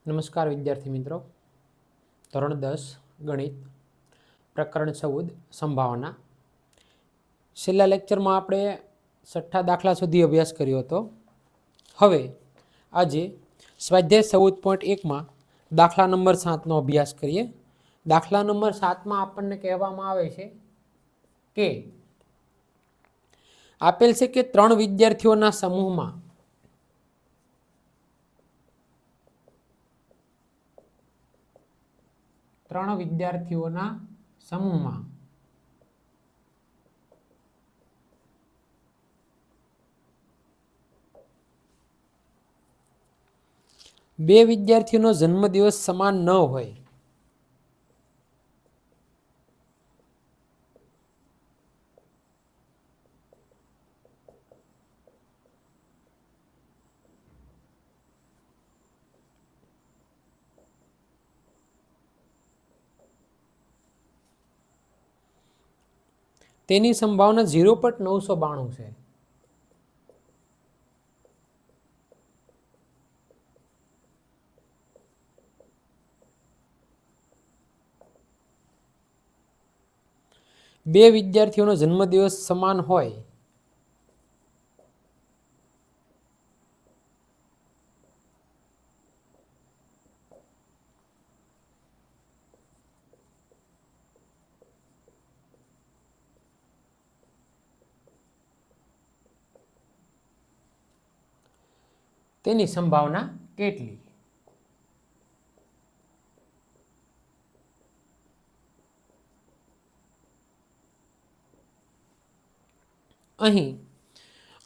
નમસ્કાર વિદ્યાર્થી મિત્રો, ધોરણ 10 ગણિત પ્રકરણ 14 સંભાવના. છેલ્લા લેક્ચરમાં આપણે 6 દાખલા સુધી અભ્યાસ કર્યો હતો. હવે આજે સ્વાધ્યાય 14.1માં દાખલા નંબર 7નો અભ્યાસ કરીએ. દાખલા નંબર 7માં આપણને કહેવામાં આવે છે કે આપેલ છે કે 3 વિદ્યાર્થીઓના સમૂહમાં બે વિદ્યાર્થીઓનો જન્મદિવસ સમાન ન હોય તેની સંભાવના 0.992 છે. બે વિદ્યાર્થીઓનો જન્મદિવસ સમાન હોય તેની સંભાવના કેટલી? અહીં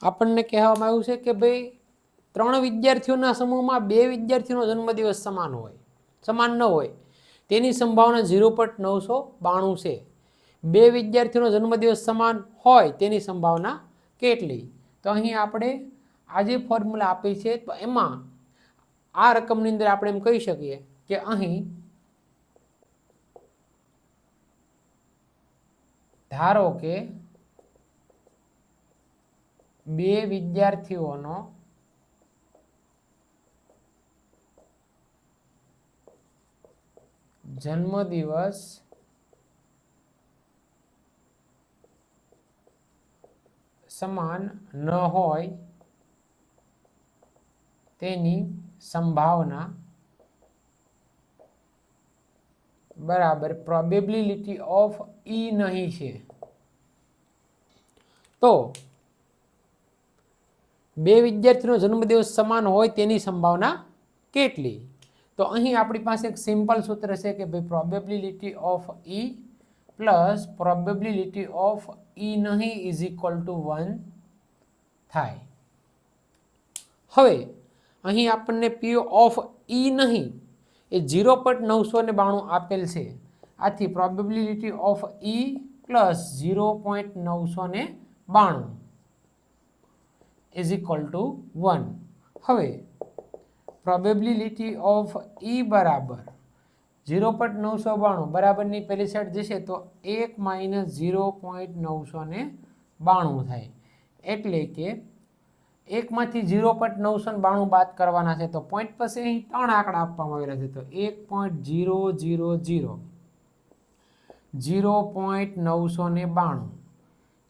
આપણને કહેવામાં આવ્યું છે કે ભાઈ 3 વિદ્યાર્થીઓના સમૂહમાં 2 વિદ્યાર્થીઓનો જન્મદિવસ સમાન ન હોય તેની સંભાવના 0.992 છે. 2 વિદ્યાર્થીઓનો જન્મદિવસ સમાન હોય તેની સંભાવના કેટલી? તો અહીં આપણે આ જે ફોર્મ્યુલા આપી છે તો એમાં આ રકમની અંદર આપણે એમ કહી શકીએ કે અહીં ધારો કે 2 વિદ્યાર્થીઓનો જન્મદિવસ સમાન ન હોય તેની સંભાવના બરાબર પ્રોબેબિલિટી ઓફ ઈ નહીં છે. તો 2 વિદ્યાર્થીનો જન્મદિવસ સમાન હોય તેની સંભાવના કેટલી? તો અહીં આપણી પાસે એક સિમ્પલ સૂત્ર છે કે ભાઈ probability of E plus probability of E નહીં ઇઝ ઇક્વલ ટુ 1 થાય. હવે અહીં આપણને પી ઓફ ઈ નહીં એ 0.992 આપેલ છે. આથી probability of E plus 0.992 is equal to 1. હવે પ્રોબેબિલિટી ઓફ ઈ બરાબર 0.992 બરાબરની પેલી સાઈડ જશે તો 1 માઇનસ 0.992 થાય. એટલે કે 1 માંથી 0.992 બાદ કરવાના છે તો પોઈન્ટ પછી અહીં 3 આંકડા આપવામાં આવેલા છે તો 1.000 0.992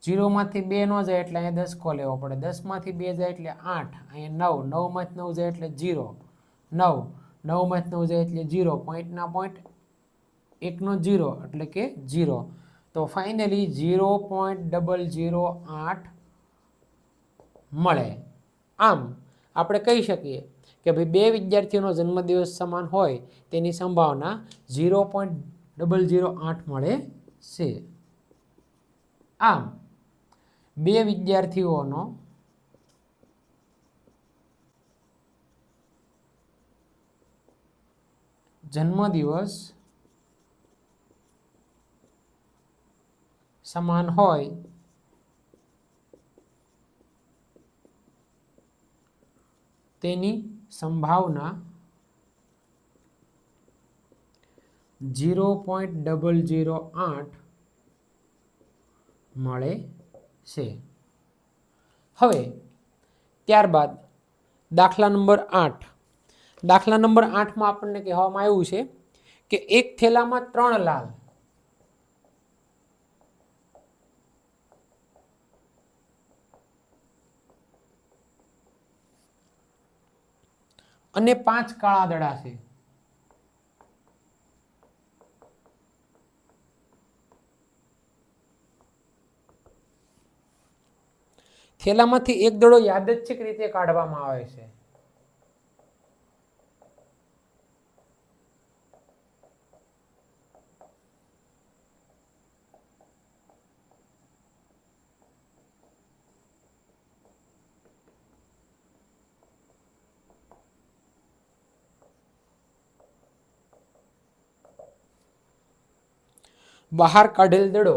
0 માંથી 2 ન જાય એટલે અહીંયા 10 કો લેવો પડે, 10 માંથી 2 જાય એટલે 8, અહીંયા 9, 9 માંથી 9 જાય એટલે 0, 9, 9 માંથી 9 જાય એટલે 0, પોઈન્ટના પોઈન્ટ 1 નો 0 એટલે કે 0. તો ફાઇનલી 0.008 મળે. આમ આપણે કહી શકીએ કે ભાઈ 2 વિદ્યાર્થીઓનો જન્મદિવસ સમાન હોય તેની સંભાવના 0.008 મળે છે. આમ 2 વિદ્યાર્થીઓનો જન્મદિવસ સમાન હોય તેની સંભાવના 0.008 મળે છે. હવે ત્યારબાદ દાખલા નંબર 8 દાખલા નંબર 8 માં આપણને કહેવામાં આવ્યું છે કે એક થેલામાં 3 લાલ અને 5 કાળા દડા છે. થેલામાંથી એક દડો યાદચ્છિક રીતે કાઢવામાં આવે છે. બહાર કાઢેલ દડો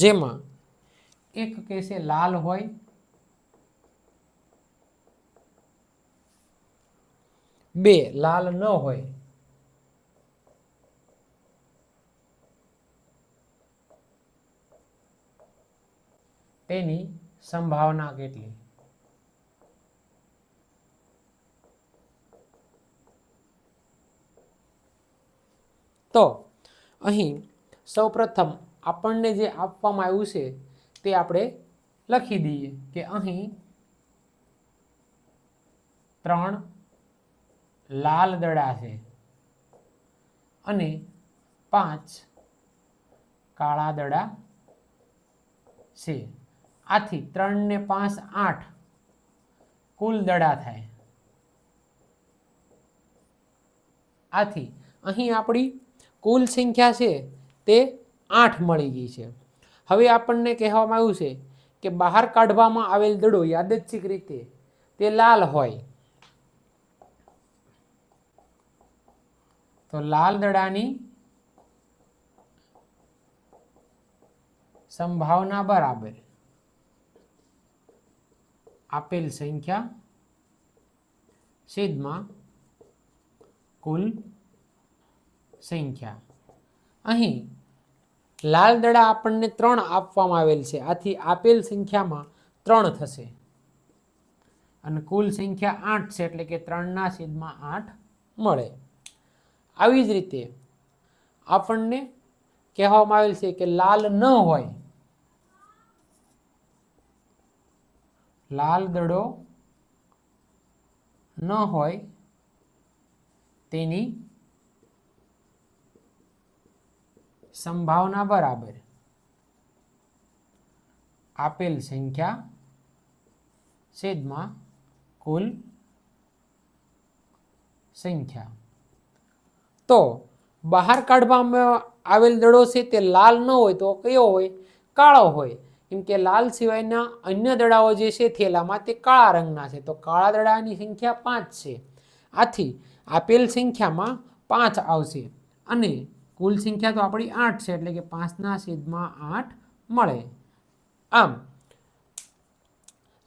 જેમાં એક કેસે લાલ હોય, બે લાલ ન હોય, તેની સંભાવના કેટલી? તો અહીં સૌપ્રથમ આપણને જે આપવામાં આવ્યું છે તે આપણે લખી દઈએ કે અહીં 3 લાલ દડા છે અને 5 કાળા દડા છે. આથી 3 ને 5 8 કુલ દડા થાય. આથી અહીં આપણી કુલ સંખ્યા છે તે 8 મળી ગઈ છે. હવે આપણને કહેવામાં આવ્યું છે કે બહાર કાઢવામાં આવેલ દડો યાદચ્છિક રીતે તે લાલ હોય તો લાલ દડાની સંભાવના બરાબર આપેલ સંખ્યા છેદમાં કુલ સંખ્યા. અહીં લાલ દડા આપણને 3 આપવામાં આવેલ છે. આથી આપેલ સંખ્યામાં 3 થશે અને કુલ સંખ્યા 8 છે એટલે કે 3/8 મળે. આવી જ રીતે આપણને કહેવામાં આવેલ છે કે લાલ ન હોય, લાલ દડો ન હોય તેની સંભાવના બરાબર આપેલ સંખ્યા છેદમાં કુલ સંખ્યા. તો બહાર કાઢવામાં આવેલ દડો છે તે લાલ ન હોય તો કયો હોય? કાળો હોય. કેમ કે લાલ સિવાયના અન્ય દડાઓ જે છે થેલામાં તે કાળા રંગના છે. તો કાળા દડાની સંખ્યા 5 છે. આથી આપેલ સંખ્યામાં 5 આવશે અને કુલ સંખ્યા તો આપણી 8 છે એટલે કે 5/8 મળે. આમ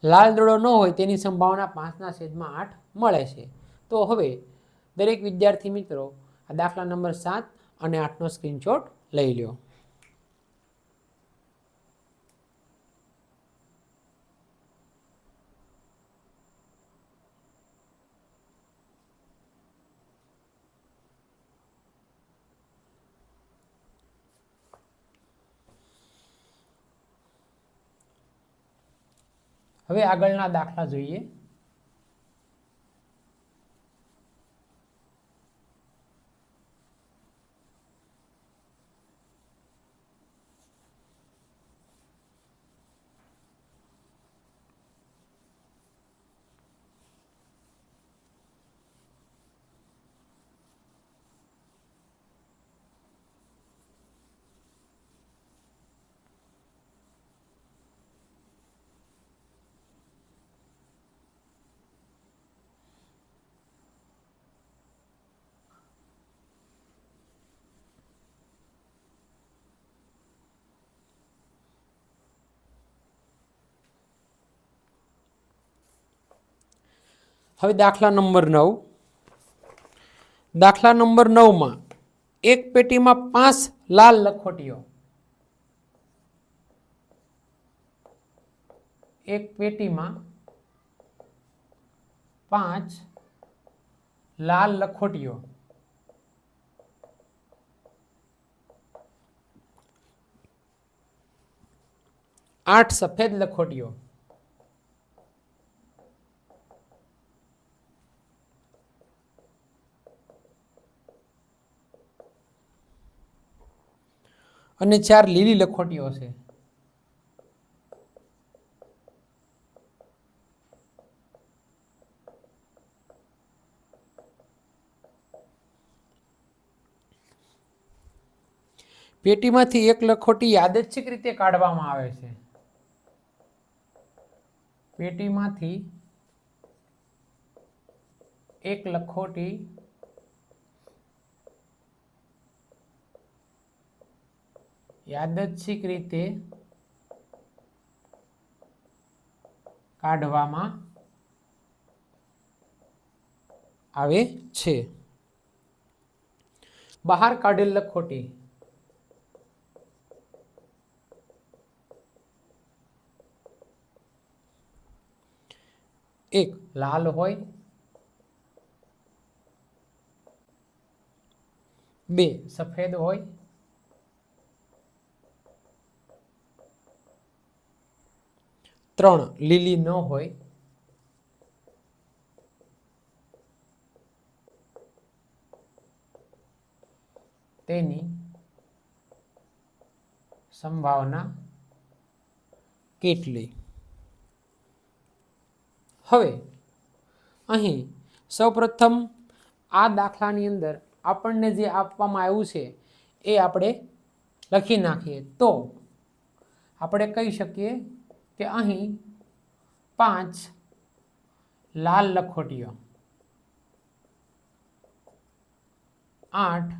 લાલ દડો ન હોય તેની સંભાવના 5/8 મળે છે. તો હવે દરેક વિદ્યાર્થી મિત્રો આ દાખલા નંબર 7 અને 8નો સ્ક્રીનશોટ લઈ લો. હવે આગળના દાખલા જોઈએ. હવે દાખલા નંબર 9. દાખલા નંબર 9માં એક પેટીમાં 5 લાલ લખોટીઓ એક પેટીમાં 5 લાલ લખોટીઓ, 8 સફેદ લખોટીઓ, અને 4 લીલી લખોટીઓ છે. પેટીમાંથી એક લખોટી યાદચ્છિક રીતે કાઢવામાં આવે છે. પેટીમાંથી એક લખોટી યાદચ્છિક રીતે કાઢવામાં આવે છે. બહાર કાઢેલ લખોટી એક લાલ હોય, 2 સફેદ હોય, 3 લીલી ન હોય, 'તેની સંભાવના કેટલી? હવે અહીં સૌપ્રથમ આ દાખલાની અંદર આપણને જે આપવામાં આવ્યું છે એ આપણે લખી નાખીએ તો આપણે કહી શકીએ કે અહીં 5 લાલ લખોટીઓ, 8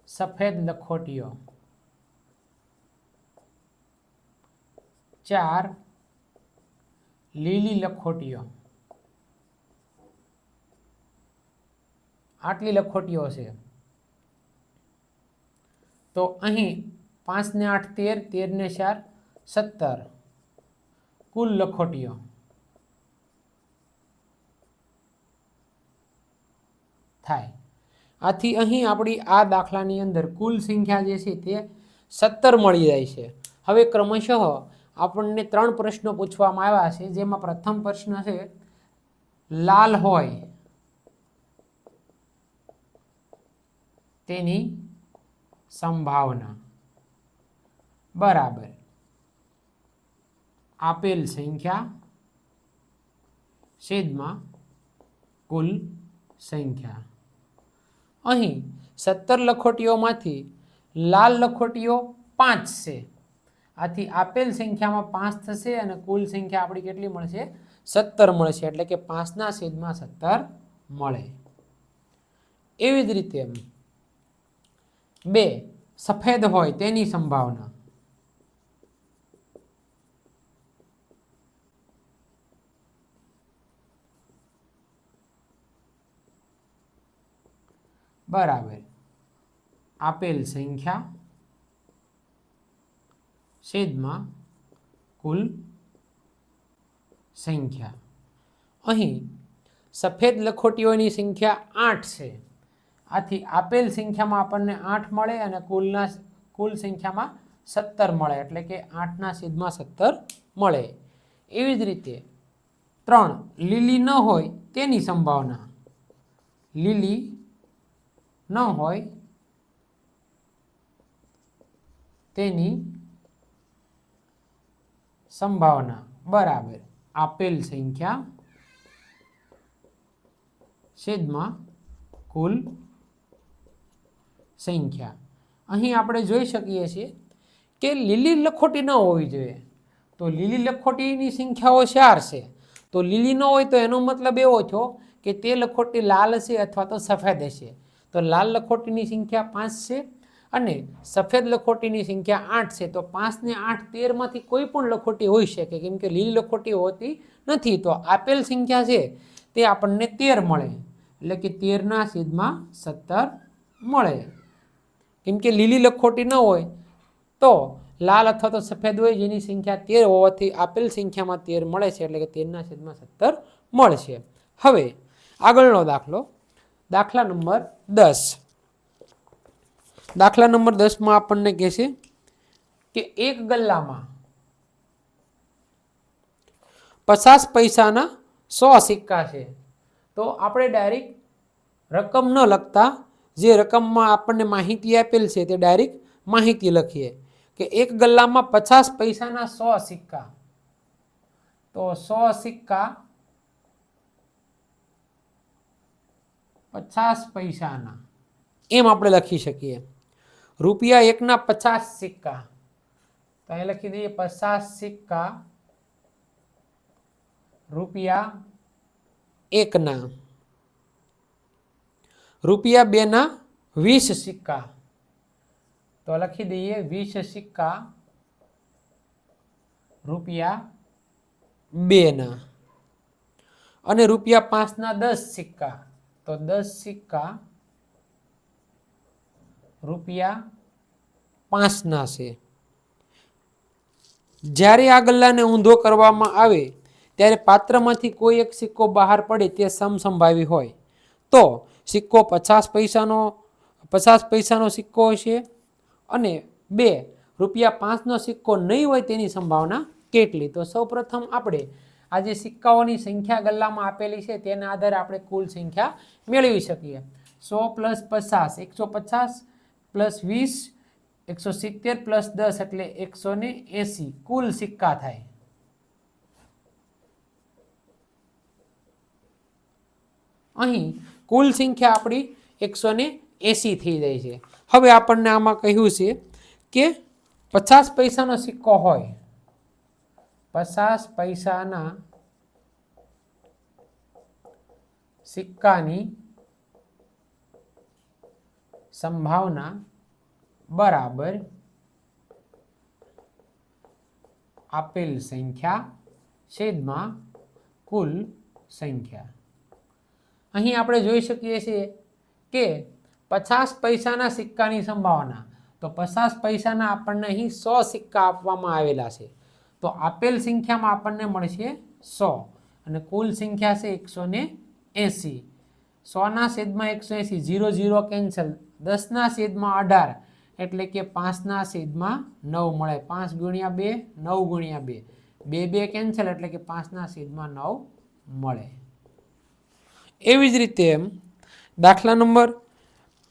સફેદ લખોટીઓ, 4 લીલી લખોટીઓ, આટલી લખોટીઓ છે. તો અહીં 5 ને 8 13, 13 ને 4 17 કુલ લખોટીઓ. થાય. આથી અહીં આપણી આ દાખલાની અંદર કુલ સંખ્યા જે છે તે 17 મળી જાય છે. હવે ક્રમશઃ આપણને 3 પ્રશ્નો પૂછવામાં આવ્યા છે, જેમાં પ્રથમ પ્રશ્ન છે લાલ હોય તેની સંભાવના બરાબર આપેલ સંખ્યા છેદમાં કુલ સંખ્યા. અહીં 17 લખોટીઓમાંથી લાલ લખોટીઓ 5 છે. આથી આપેલ સંખ્યામાં 5 થશે અને કુલ સંખ્યા આપણી કેટલી મળશે? 17 મળશે. એટલે કે 5 ના છેદમાં 17 મળે. એવી જ રીતે 2 સફેદ હોય તેની સંભાવના બરાબર આપેલ સંખ્યા છેદમાં કુલ સંખ્યા. અહીં સફેદ લખોટીઓની સંખ્યા 8 છે. આથી આપેલ સંખ્યામાં આપણને 8 મળે અને કુલ સંખ્યામાં 17 મળે. એટલે કે 8 ના છેદમાં 17 મળે. એવી જ રીતે 3 લીલી ન હોય તેની સંભાવના, લીલી ન હોય તેની સંભાવના બરાબર આપેલ સંખ્યા છેદમાં કુલ સંખ્યા. અહીં આપણે જોઈ શકીએ છીએ કે લીલી લખોટી ન હોવી જોઈએ. તો લીલી લખોટીની સંખ્યાઓ 4 છે. તો લીલી ન હોય તો એનો મતલબ એવો થયો કે તે લખોટી લાલ હશે અથવા તો સફેદ હશે. તો લાલ લખોટીની સંખ્યા 5 છે અને સફેદ લખોટીની સંખ્યા 8 છે. તો 5 ને 8 13માંથી કોઈ પણ લખોટી હોઈ શકે, કેમ કે લીલી લખોટી હોતી નથી. તો આપેલ સંખ્યા છે તે આપણને 13 મળે. એટલે કે 13 ના છેદમાં 17 મળે. કેમ કે લીલી લખોટી ન હોય તો લાલ અથવા તો સફેદ હોય જેની સંખ્યા 13 હોવાથી આપેલ સંખ્યામાં 13 મળે છે એટલે કે 13/17 મળશે. હવે આગળનો દાખલો, દાખલા નંબર 10. દાખલા નંબર 10 આપણને કહે છે કે એક ગલ્લામાં 50 પૈસાના 100 સિક્કા છે. તો આપણે ડાયરેક્ટ રકમ ન લખતા જે રકમમાં આપણને માહિતી આપેલ છે તે ડાયરેક્ટ માહિતી લખીએ કે એક ગલ્લામાં 50 પૈસાના 100 સિક્કા. તો 100 સિક્કા 50 પૈસાના એમ આપણે લખી શકીએ. રૂપિયા 1ના 50 સિક્કા, તો અહીં લખી દઈએ 50 સિક્કા રૂપિયા 1ના. રૂપિયા 2ના 20 સિક્કા, તો લખી દઈએ 20 સિક્કા રૂપિયા 2ના. અને રૂપિયા 5ના 10 સિક્કા, તો 10 સિક્કા રૂપિયા 5ના છે. જ્યારે આ ગલ્લાને ઊંધો કરવામાં આવે ત્યારે પાત્રમાંથી કોઈ એક સિક્કો બહાર પડે તે સમસંભાવી હોય. તો સિક્કો 50 પૈસાનો સિક્કો હશે અને 2 રૂપિયા 5નો સિક્કો નહીં હોય તેની સંભાવના કેટલી? તો સૌપ્રથમ આપણે આ જે સિક્કાઓની સંખ્યા ગલ્લામાં આપેલી છે તેના આધારે આપણે કુલ સંખ્યા મેળવી શકીએ. 100 + 50 150 + 20 170 + 10 એટલે 180 કુલ સિક્કા થાય. અહીં કુલ સંખ્યા આપણી 180 થઈ જાય છે. હવે આપણને આમાં કહ્યું છે કે 50 પૈસાનો સિક્કો હોય, 50 પૈસાના સિક્કાની સંભાવના બરાબર આપેલ સંખ્યા છેદમાં કુલ સંખ્યા. અહીં આપણે જોઈ શકીએ છીએ કે 50 પૈસાના સિક્કાની સંભાવના, તો 50 પૈસાના આપણને અહીં 100 સિક્કા આપવામાં આવેલા છે. તો આપેલ સંખ્યામાં આપણને મળશે 100 અને કુલ સંખ્યા છે 180. 100ના છેદમાં 180, 0 0 કેન્સલ, 10ના છેદમાં 18 એટલે કે 5ના છેદમાં 9 મળે. 5 × 2 9 × 2, 2 કેન્સલ એટલે કે 5ના છેદમાં 9 મળે. એવી જ રીતે દાખલા નંબર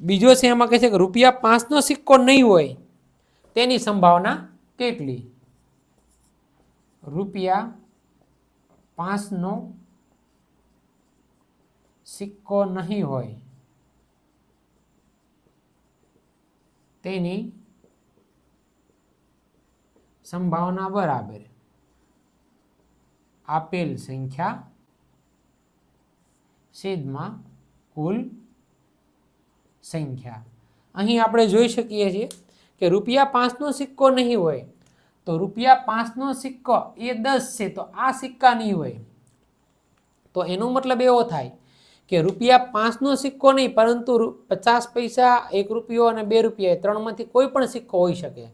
બીજો છે, એમાં કહે છે કે રૂપિયા 5નો સિક્કો નહીં હોય તેની સંભાવના કેટલી? રૂપિયા 5નો સિક્કો નહીં હોય તેની સંભાવના બરાબર આપેલ સંખ્યા છેદમાં કુલ સંખ્યા. અહીં આપણે જોઈ શકીએ છીએ કે રૂપિયા 5નો સિક્કો નહીં હોય, તો રૂપિયા 5નો સિક્કો એ 10 છે, તો આ સિક્કા નહીં હોય. તો એનો મતલબ એવો થાય કે રૂપિયા 5નો સિક્કો નહીં પરંતુ 50 પૈસા, 1 રૂપિયો અને 2 રૂપિયા, ત્રણમાંથી કોઈ પણ સિક્કો હોઈ શકે.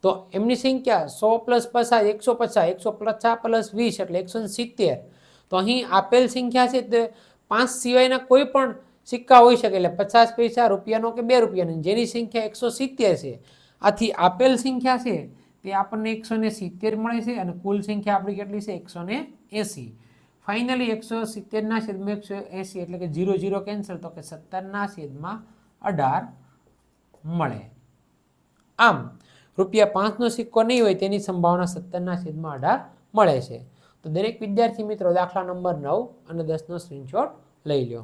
તો એમની સંખ્યા 100 + 50 150, 150 + 20 એટલે 170. તો અહીં આપેલ સંખ્યા છે તે 5 સિવાયના કોઈ પણ સિક્કા હોઈ શકે, એટલે 50 પૈસા, રૂપિયાનો કે 2 રૂપિયાનો, જેની સંખ્યા 170 છે. આથી આપેલ સંખ્યા છે તે આપણને 170 મળે છે અને કુલ સંખ્યા આપણી કેટલી છે? 180. ફાઇનલી 170ના છેદમાં 180 એટલે કે 0 0 કેન્સલ, તો કે 17ના છેદમાં 18 મળે. આમ રૂપિયા 5નો સિક્કો નહીં હોય તેની સંભાવના 17ના છેદમાં 18 મળે છે. તો દરેક વિદ્યાર્થી મિત્રો દાખલા નંબર 9 અને 10નો સ્ક્રીનશોટ લઈ લો.